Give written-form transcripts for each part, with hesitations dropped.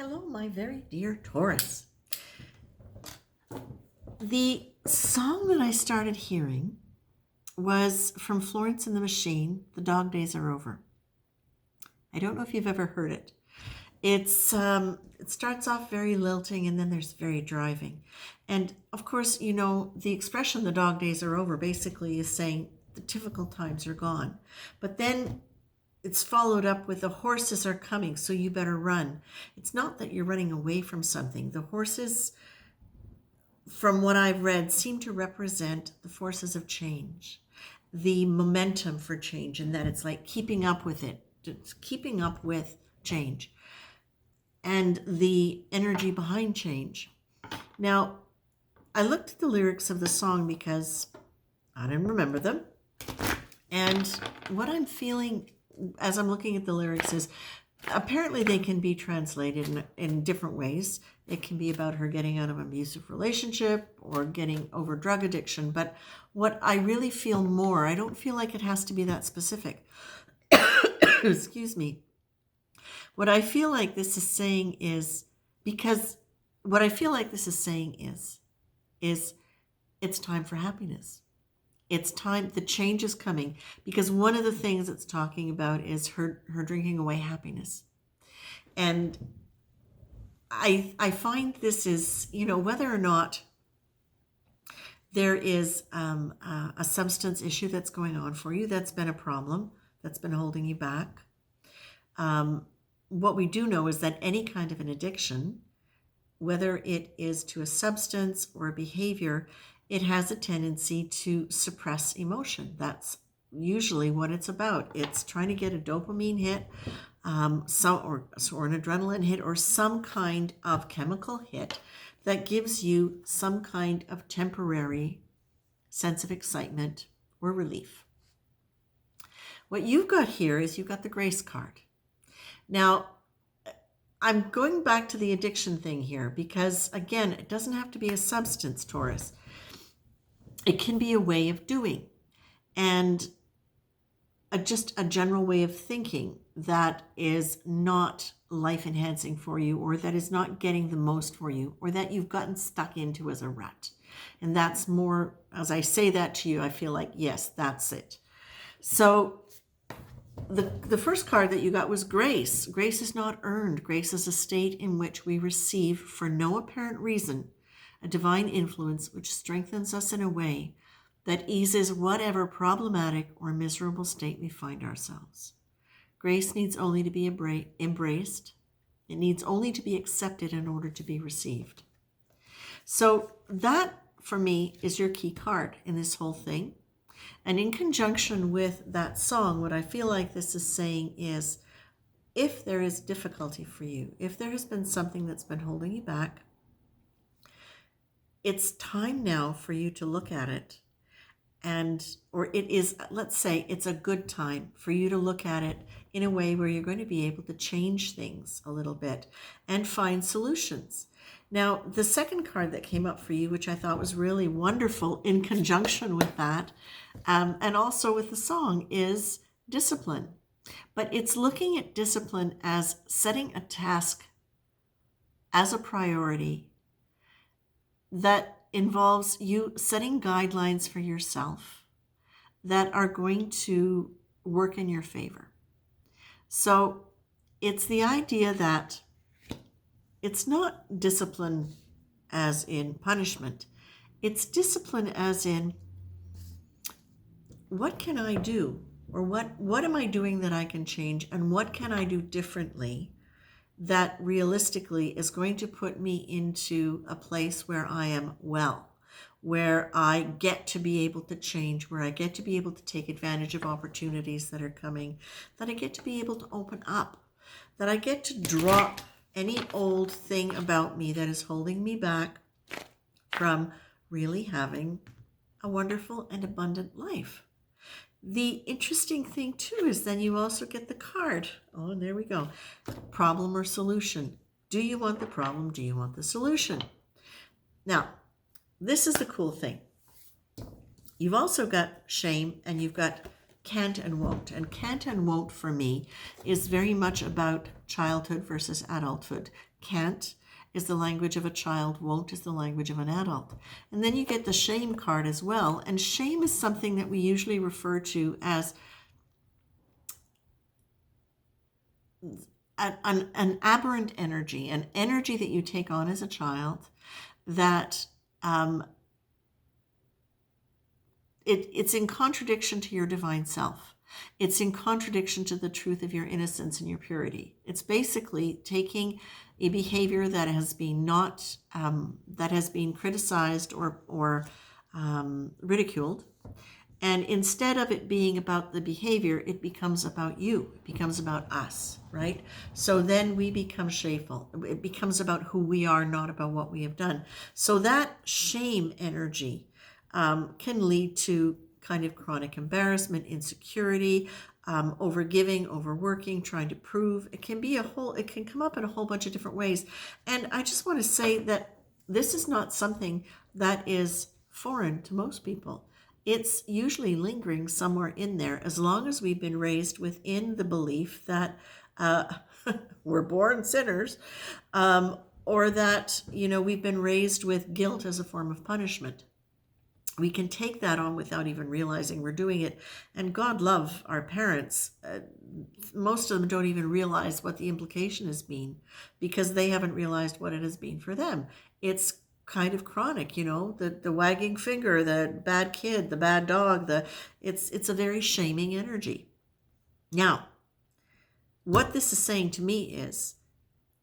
Hello, my very dear Taurus. The song that I started hearing was from Florence and the Machine, The Dog Days Are Over. I don't know if you've ever heard it. It starts off very lilting and then there's very driving. And of course, you know, the expression the dog days are over basically is saying the difficult times are gone. But then it's followed up with the horses are coming, so you better run. It's not that you're running away from something. The horses, from what I've read, seem to represent the forces of change, the momentum for change, and that it's like keeping up with it, it's keeping up with change and the energy behind change. Now, I looked at the lyrics of the song because I didn't remember them. And what I'm feeling as I'm looking at the lyrics is apparently they can be translated in different ways. It can be about her getting out of an abusive relationship or getting over drug addiction. But what I really feel more, I don't feel like it has to be that specific. Excuse me. What I feel like this is saying is, is it's time for happiness. It's time, the change is coming, because one of the things it's talking about is her drinking away happiness. And I find this is, you know, whether or not there is a substance issue that's going on for you, that's been a problem, that's been holding you back. What we do know is that any kind of an addiction, whether it is to a substance or a behavior, it has a tendency to suppress emotion. That's usually what it's about. It's trying to get a dopamine hit, or an adrenaline hit, or some kind of chemical hit that gives you some kind of temporary sense of excitement or relief. What you've got here is you've got the grace card. Now, I'm going back to the addiction thing here because, again, it doesn't have to be a substance, Taurus. It can be a way of doing and just a general way of thinking that is not life-enhancing for you, or that is not getting the most for you, or that you've gotten stuck into as a rut. And that's more, as I say that to you, I feel like, yes, that's it. So the first card that you got was grace. Grace is not earned. Grace is a state in which we receive, for no apparent reason, a divine influence which strengthens us in a way that eases whatever problematic or miserable state we find ourselves. Grace needs only to be embraced. It needs only to be accepted in order to be received. So that, for me, is your key card in this whole thing. And in conjunction with that song, what I feel like this is saying is, if there is difficulty for you, if there has been something that's been holding you back, it's time now for you to look at it. Or it is, let's say it's a good time for you to look at it in a way where you're going to be able to change things a little bit and find solutions. Now, the second card that came up for you, which I thought was really wonderful in conjunction with that, and also with the song, is discipline. But it's looking at discipline as setting a task as a priority that involves you setting guidelines for yourself that are going to work in your favor. So it's the idea that it's not discipline as in punishment. It's discipline as in, what can I do? Or what am I doing that I can change? And what can I do differently that realistically is going to put me into a place where I am well, where I get to be able to change, where I get to be able to take advantage of opportunities that are coming, that I get to be able to open up, that I get to drop any old thing about me that is holding me back from really having a wonderful and abundant life. The interesting thing too is then you also get the card. Oh, and there we go. Problem or solution. Do you want the problem? Do you want the solution? Now, this is the cool thing. You've also got shame and you've got can't and won't. And can't and won't for me is very much about childhood versus adulthood. Can't is the language of a child, won't is the language of an adult. And then you get the shame card as well. And shame is something that we usually refer to as an aberrant energy, an energy that you take on as a child that it's in contradiction to your divine self. It's in contradiction to the truth of your innocence and your purity. It's basically taking a behavior that has been criticized or ridiculed, and instead of it being about the behavior, it becomes about you. It becomes about us, right? So then we become shameful. It becomes about who we are, not about what we have done. So that shame energy can lead to kind of chronic embarrassment, insecurity, overgiving, overworking, trying to prove. It can come up in a whole bunch of different ways. And I just want to say that this is not something that is foreign to most people. It's usually lingering somewhere in there, as long as we've been raised within the belief that we're born sinners, or that, we've been raised with guilt as a form of punishment. We can take that on without even realizing we're doing it. And God love our parents. Most of them don't even realize what the implication has been, because they haven't realized what it has been for them. It's kind of chronic, the wagging finger, the bad kid, the bad dog, it's a very shaming energy. Now, what this is saying to me is,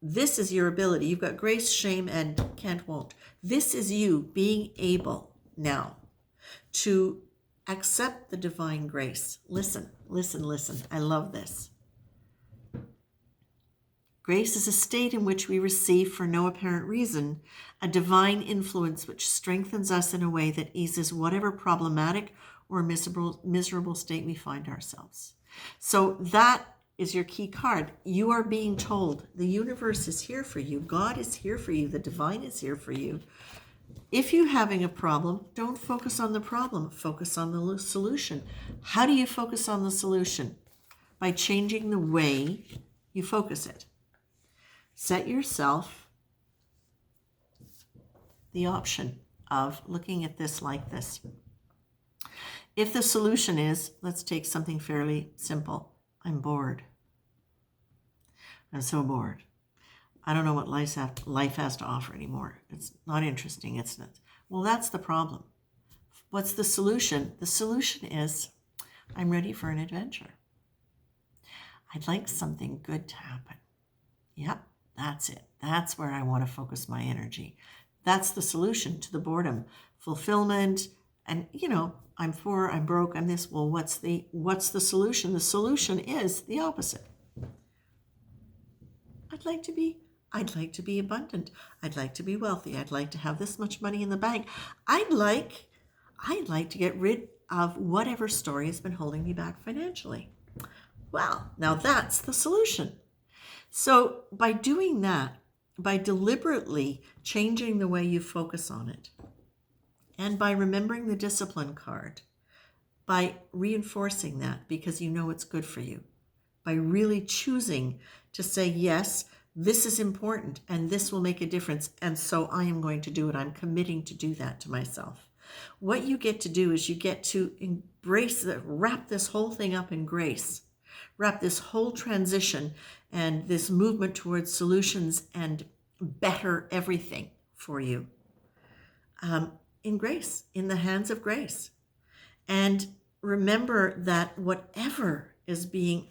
this is your ability. You've got grace, shame, and can't, won't. This is you being able now to accept the divine grace. Listen. I love this. Grace is a state in which we receive, for no apparent reason, a divine influence which strengthens us in a way that eases whatever problematic or miserable state we find ourselves. So that is your key card. You are being told the universe is here for you. God is here for you. The divine is here for you. If you're having a problem, don't focus on the problem. Focus on the solution. How do you focus on the solution? By changing the way you focus it. Set yourself the option of looking at this like this. If the solution is, let's take something fairly simple. I'm bored. I'm so bored. I don't know what life has to offer anymore. It's not interesting. It's not. Well, that's the problem. What's the solution? The solution is, I'm ready for an adventure. I'd like something good to happen. Yep, that's it. That's where I want to focus my energy. That's the solution to the boredom. Fulfillment, and I'm poor, I'm broke, I'm this. Well, what's the solution? The solution is the opposite. I'd like to be abundant. I'd like to be wealthy. I'd like to have this much money in the bank. I'd like to get rid of whatever story has been holding me back financially. Well, now that's the solution. So by doing that, by deliberately changing the way you focus on it, and by remembering the discipline card, by reinforcing that because you know it's good for you, by really choosing to say, yes, this is important and this will make a difference, and so I am going to do it. I'm committing to do that to myself. What you get to do is you get to embrace that, wrap this whole thing up in grace, wrap this whole transition and this movement towards solutions and better everything for you in grace, in the hands of grace. And remember that whatever is being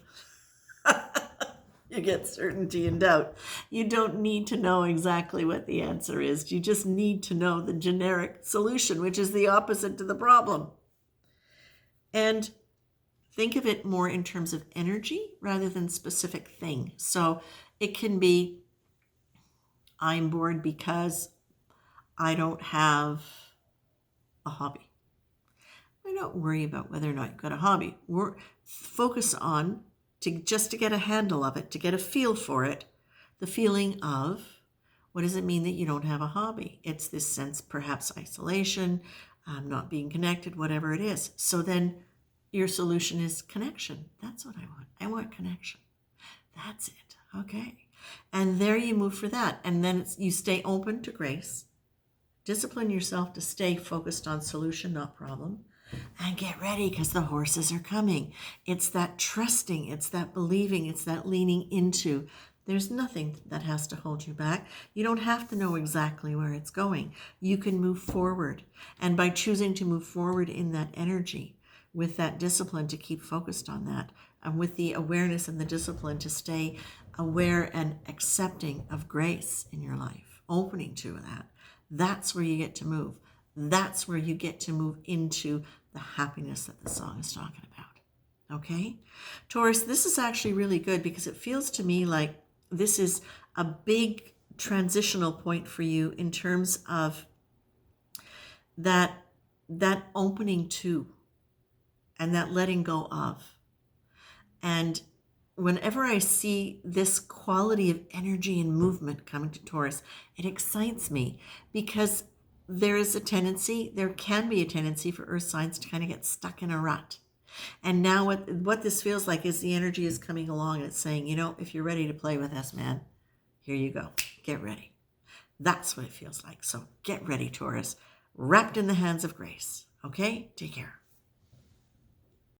you get certainty and doubt. You don't need to know exactly what the answer is. You just need to know the generic solution, which is the opposite to the problem. And think of it more in terms of energy rather than specific thing. So it can be, I'm bored because I don't have a hobby. I don't worry about whether or not you've got a hobby. Focus on to get a handle of it, to get a feel for it, the feeling of, what does it mean that you don't have a hobby? It's this sense, perhaps isolation, not being connected, whatever it is. So then your solution is connection. That's what I want. I want connection. That's it. Okay. And there you move for that. And then you stay open to grace. Discipline yourself to stay focused on solution, not problem. And get ready because the horses are coming. It's that trusting, it's that believing, it's that leaning into. There's nothing that has to hold you back. You don't have to know exactly where it's going. You can move forward. And by choosing to move forward in that energy, with that discipline to keep focused on that, and with the awareness and the discipline to stay aware and accepting of grace in your life, opening to that, that's where you get to move. That's where you get to move into the happiness that the song is talking about. Okay? Taurus, this is actually really good because it feels to me like this is a big transitional point for you in terms of that opening to and that letting go of. And whenever I see this quality of energy and movement coming to Taurus, it excites me because there can be a tendency for earth signs to kind of get stuck in a rut. And now what this feels like is the energy is coming along and it's saying, if you're ready to play with us, man, here you go. Get ready. That's what it feels like. So get ready, Taurus. Wrapped in the hands of grace. Okay? Take care.